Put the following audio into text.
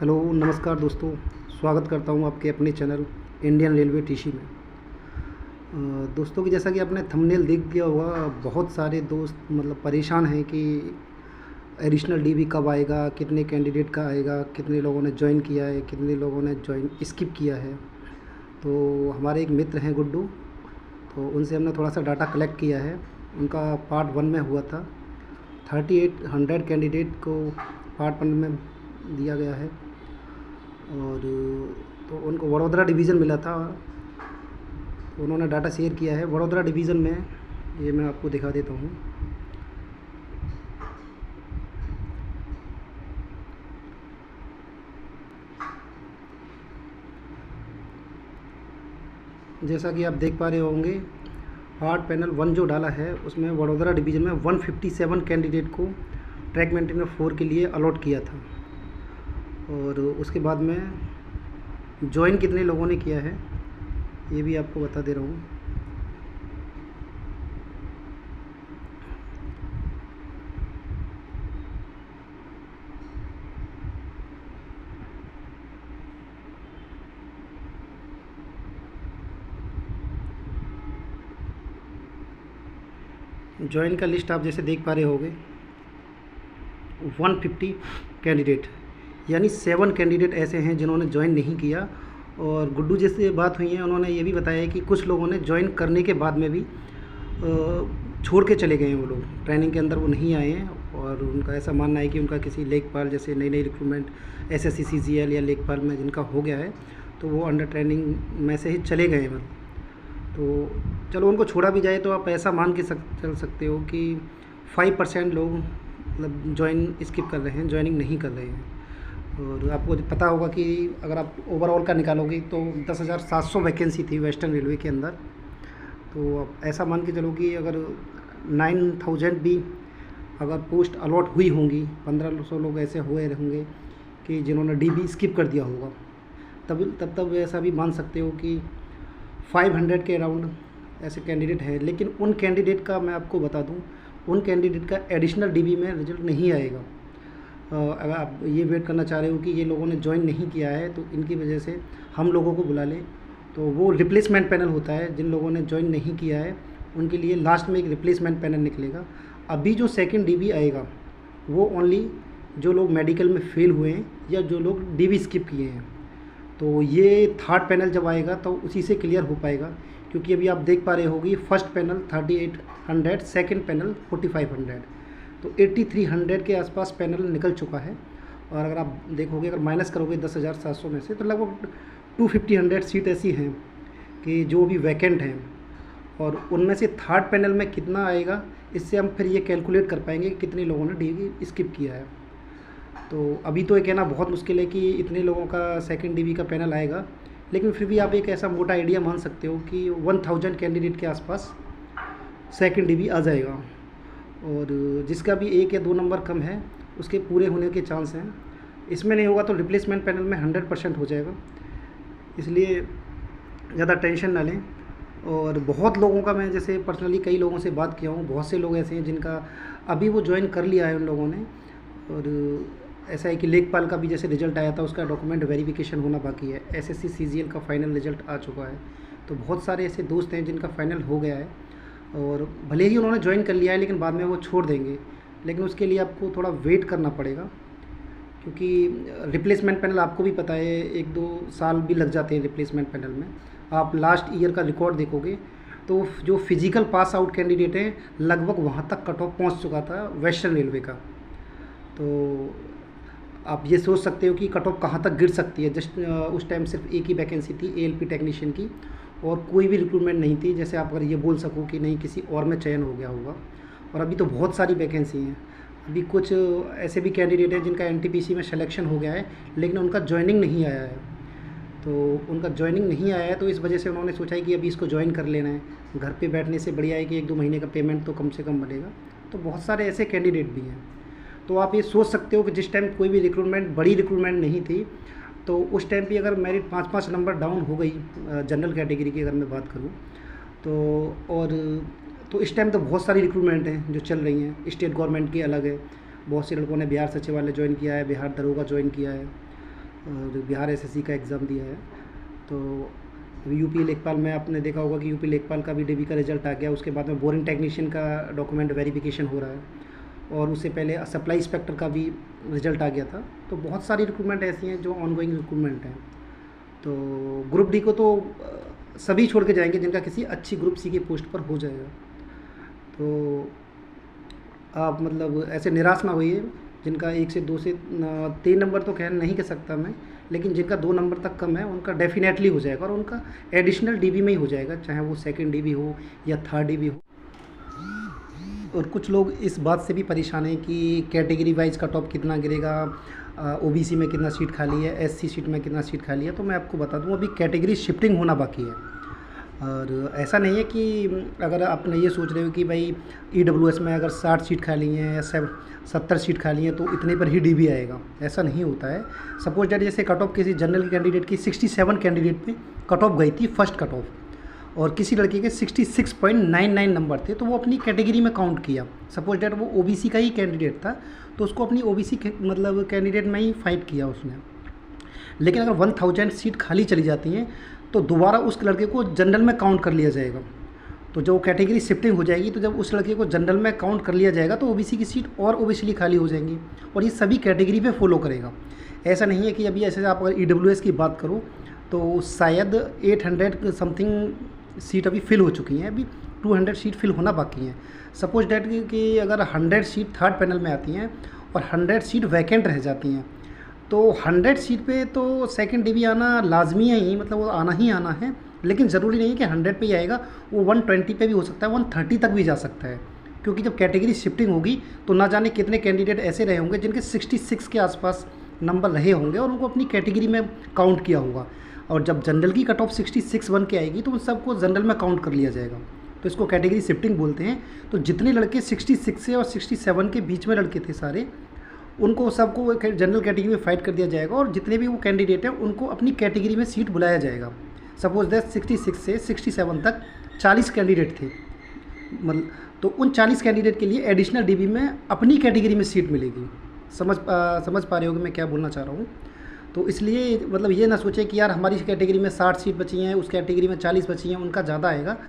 Hello नमस्कार दोस्तों। स्वागत करता हूं आपके अपने चैनल इंडियन रेलवे टीसी में। दोस्तों की जैसा कि आपने थंबनेल देख दिया होगा, बहुत सारे दोस्त मतलब परेशान हैं कि एडिशनल डीबी कब आएगा, कितने कैंडिडेट का आएगा, कितने लोगों ने ज्वाइन किया है, कितने लोगों ने ज्वाइन स्किप किया है। तो हमारे एक मित्र हैं गुड्डू, तो उनसे हमने थोड़ा सा डाटा कलेक्ट किया है। उनका पार्ट 1 में हुआ था, 3800 कैंडिडेट को पार्ट 1 में दिया गया है। और तो उनको वडोदरा डिवीज़न मिला था, तो उन्होंने डाटा शेयर किया है। वडोदरा डिवीज़न में ये मैं आपको दिखा देता हूँ। जैसा कि आप देख पा रहे होंगे, पार्ट पैनल 1 जो डाला है उसमें वडोदरा डिवीज़न में 157 कैंडिडेट को ट्रैक मेंटेनर 4 के लिए अलॉट किया था। और उसके बाद में ज्वाइन कितने लोगों ने किया है ये भी आपको बता दे रहा हूँ। ज्वाइन का लिस्ट आप जैसे देख पा रहे होंगे, 150 कैंडिडेट, यानी 7 कैंडिडेट ऐसे हैं जिन्होंने ज्वाइन नहीं किया। और गुड्डू जैसे बात हुई है, उन्होंने ये भी बताया कि कुछ लोगों ने ज्वाइन करने के बाद में भी छोड़ के चले गए हैं। वो लोग ट्रेनिंग के अंदर वो नहीं आए हैं, और उनका ऐसा मानना है कि उनका किसी लेखपाल जैसे नई नई रिक्रूटमेंट एसएससी सीजीएल या लेखपाल में जिनका हो गया है, तो वो अंडर ट्रेनिंग में से ही चले गए हैं। तो चलो उनको छोड़ा भी जाए तो आप ऐसा मान के चल सकते हो कि 5% लोग मतलब ज्वाइन स्किप कर रहे हैं, ज्वाइनिंग नहीं कर रहे हैं। और आपको पता होगा कि अगर आप ओवरऑल का निकालोगे तो 10,700 वैकेंसी थी वेस्टर्न रेलवे के अंदर। तो आप ऐसा मान के चलो कि अगर 9,000 भी अगर पोस्ट अलॉट हुई होंगी, 1500 लोग ऐसे हुए होंगे कि जिन्होंने डीबी स्किप कर दिया होगा, तब ऐसा भी मान सकते हो कि 500 के अराउंड ऐसे कैंडिडेट हैं। लेकिन उन कैंडिडेट का मैं आपको बता दूं, उन कैंडिडेट का एडिशनल डीबी में रिजल्ट नहीं आएगा। अगर आप ये वेट करना चाह रहे हो कि ये लोगों ने ज्वाइन नहीं किया है तो इनकी वजह से हम लोगों को बुला लें, तो वो रिप्लेसमेंट पैनल होता है। जिन लोगों ने ज्वाइन नहीं किया है उनके लिए लास्ट में एक रिप्लेसमेंट पैनल निकलेगा। अभी जो सेकंड डीबी आएगा वो ओनली जो लोग मेडिकल में फेल हुए हैं या जो लोग डीबी स्किप किए हैं। तो ये थर्ड पैनल जब आएगा तो उसी से क्लियर हो पाएगा, क्योंकि अभी आप देख पा रहे होगी फर्स्ट पैनल 3800, सेकंड पैनल 4500, तो 8300 के आसपास पैनल निकल चुका है। और अगर आप देखोगे, अगर माइनस करोगे 10,700 में से, तो लगभग 250 सीट ऐसी हैं कि जो भी वैकेंट हैं। और उनमें से थर्ड पैनल में कितना आएगा, इससे हम फिर ये कैलकुलेट कर पाएंगे कि कितने लोगों ने डीबी स्किप किया है। तो अभी तो ये कहना बहुत मुश्किल है कि इतने लोगों का सेकंड डीबी का पैनल आएगा, लेकिन फिर भी आप एक ऐसा मोटा आइडिया मान सकते हो कि 1000 कैंडिडेट के आसपास सेकंड डीबी आ जाएगा। और जिसका भी 1 या 2 नंबर कम है उसके पूरे होने के चांस हैं। इसमें नहीं होगा तो रिप्लेसमेंट पैनल में 100% हो जाएगा, इसलिए ज़्यादा टेंशन ना लें। और बहुत लोगों का मैं जैसे पर्सनली कई लोगों से बात किया हूँ, बहुत से लोग ऐसे हैं जिनका अभी वो ज्वाइन कर लिया है उन लोगों ने। और ऐसा है कि लेखपाल का भी जैसे रिज़ल्ट आया था, उसका डॉक्यूमेंट वेरिफिकेशन होना बाकी है। एसएससी सीजीएल का फाइनल रिज़ल्ट आ चुका है। तो बहुत सारे ऐसे दोस्त हैं जिनका फाइनल हो गया है, और भले ही उन्होंने ज्वाइन कर लिया है लेकिन बाद में वो छोड़ देंगे। लेकिन उसके लिए आपको थोड़ा वेट करना पड़ेगा, क्योंकि रिप्लेसमेंट पैनल आपको भी पता है 1-2 साल भी लग जाते हैं रिप्लेसमेंट पैनल में। आप लास्ट ईयर का रिकॉर्ड देखोगे तो जो फिजिकल पास आउट कैंडिडेट हैं लगभग वहाँ तक कट ऑफ पहुँच चुका था वेस्टर्न रेलवे का। तो आप ये सोच सकते हो कि कट ऑफ कहाँ तक गिर सकती है। जस्ट उस टाइम सिर्फ एक ही वैकेंसी थी एएलपी टेक्नीशियन की, और कोई भी रिक्रूटमेंट नहीं थी। जैसे आप अगर ये बोल सको कि नहीं किसी और में चयन हो गया होगा। और अभी तो बहुत सारी वैकेंसी हैं। अभी कुछ ऐसे भी कैंडिडेट हैं जिनका एनटीपीसी में सिलेक्शन हो गया है लेकिन उनका ज्वाइनिंग नहीं आया है। तो उनका ज्वाइनिंग नहीं आया है तो इस वजह से उन्होंने सोचा है कि अभी इसको ज्वाइन कर लेना है। घर पे बैठने से बढ़िया है कि 1-2 महीने का पेमेंट तो कम से कम बनेगा। तो बहुत सारे ऐसे कैंडिडेट भी हैं। तो आप ये सोच सकते हो कि जिस टाइम कोई भी रिक्रूटमेंट, बड़ी रिक्रूटमेंट नहीं थी, तो उस टाइम पे अगर मेरिट 5-5 नंबर डाउन हो गई जनरल कैटेगरी की अगर मैं बात करूँ तो इस टाइम तो बहुत सारी रिक्रूटमेंट हैं जो चल रही हैं। स्टेट गवर्नमेंट की अलग है, बहुत से लड़कों ने बिहार सचिवालय ज्वाइन किया है, बिहार दरोगा ज्वाइन किया है। और बिहार एसएससी का एग्ज़ाम दिया है। तो अभी यूपी लेखपाल में आपने देखा होगा कि यूपी लेखपाल का भी डीबी का रिज़ल्ट आ गया। उसके बाद में बोरिंग टेक्नीशियन का डॉक्यूमेंट वेरिफिकेशन हो रहा है, और उससे पहले सप्लाई इंस्पेक्टर का भी रिज़ल्ट आ गया था। तो बहुत सारी रिक्रूटमेंट ऐसी हैं जो ऑनगोइंग रिक्रूटमेंट हैं। तो ग्रुप डी को तो सभी छोड़ के जाएंगे जिनका किसी अच्छी ग्रुप सी की पोस्ट पर हो जाएगा। तो आप मतलब ऐसे निराश ना होइए जिनका 1 से 2 से 3 नंबर तो खैर नहीं कह सकता मैं, लेकिन जिनका 2 नंबर तक कम है उनका डेफिनेटली हो जाएगा, और उनका एडिशनल डीबी में ही हो जाएगा, चाहे वो सेकंड डीबी हो या थर्ड डीबी हो। और कुछ लोग इस बात से भी परेशान हैं कि कैटेगरी वाइज कट ऑफ कितना गिरेगा, ओबीसी में कितना सीट खाली है, एससी सीट में कितना सीट खाली है। तो मैं आपको बता दूं, अभी कैटेगरी शिफ्टिंग होना बाकी है। और ऐसा नहीं है कि अगर आपने ये सोच रहे हो कि भाई ईडब्ल्यूएस में अगर 60 सीट खाली हैं या 70 सीट खाली हैं तो इतने पर ही डीबी आएगा, ऐसा नहीं होता है। सपोज दैट जैसे कट ऑफ किसी जनरल कैंडिडेट की 67 कैंडिडेट पे कट ऑफ गई थी, फर्स्ट कट ऑफ, और किसी लड़के के 66.99 नंबर थे, तो वो अपनी कैटेगरी में काउंट किया। सपोज दैट वो ओबीसी का ही कैंडिडेट था, तो उसको अपनी ओबीसी मतलब कैंडिडेट में ही फाइट किया उसने। लेकिन अगर 1000 सीट खाली चली जाती हैं तो दोबारा उस लड़के को जनरल में काउंट कर लिया जाएगा। तो जो कैटेगरी शिफ्टिंग हो जाएगी, तो जब उस लड़के को जनरल में काउंट कर लिया जाएगा तो ओबीसी की सीट और ओबीसी खाली हो जाएंगी, और ये सभी कैटेगरी पे फॉलो करेगा। ऐसा नहीं है कि अभी ऐसे आप अगर ईडब्ल्यूएस की बात करो तो शायद 800 समथिंग सीट अभी फिल हो चुकी हैं, अभी 200 सीट फिल होना बाकी हैं। सपोज डैट कि अगर 100 सीट थर्ड पैनल में आती हैं और 100 सीट वैकेंट रह जाती हैं, तो 100 सीट पे तो सेकंड डीबी आना लाजमी है ही, मतलब वो आना ही आना है। लेकिन ज़रूरी नहीं है कि 100 पे ही आएगा, वो 120 पे भी हो सकता है, 130 तक भी जा सकता है। क्योंकि जब कैटेगरी शिफ्टिंग होगी तो ना जाने कितने कैंडिडेट ऐसे रहे होंगे जिनके 66 के आसपास नंबर रहे होंगे और उनको अपनी कैटेगरी में काउंट किया होगा। और जब जनरल की कट ऑफ 66 बन के आएगी तो उन सबको जनरल में काउंट कर लिया जाएगा। तो इसको कैटेगरी शिफ्टिंग बोलते हैं। तो जितने लड़के 66 से और 67 के बीच में लड़के थे सारे, उनको सबको जनरल कैटेगरी में फाइट कर दिया जाएगा, और जितने भी वो कैंडिडेट हैं उनको अपनी कैटेगरी में सीट बुलाया जाएगा। सपोज दैट 66 से 67 तक 40 कैंडिडेट थे, मतलब तो उन 40 कैंडिडेट के लिए एडिशनल डीबी में अपनी कैटेगरी में सीट मिलेगी। समझ पा रहे होगे मैं क्या बोलना चाह रहा हूँ। तो इसलिए मतलब ये ना सोचें कि यार हमारी कैटेगरी में 60 सीट बची हैं, उस कैटेगरी में 40 बची हैं, उनका ज़्यादा आएगा।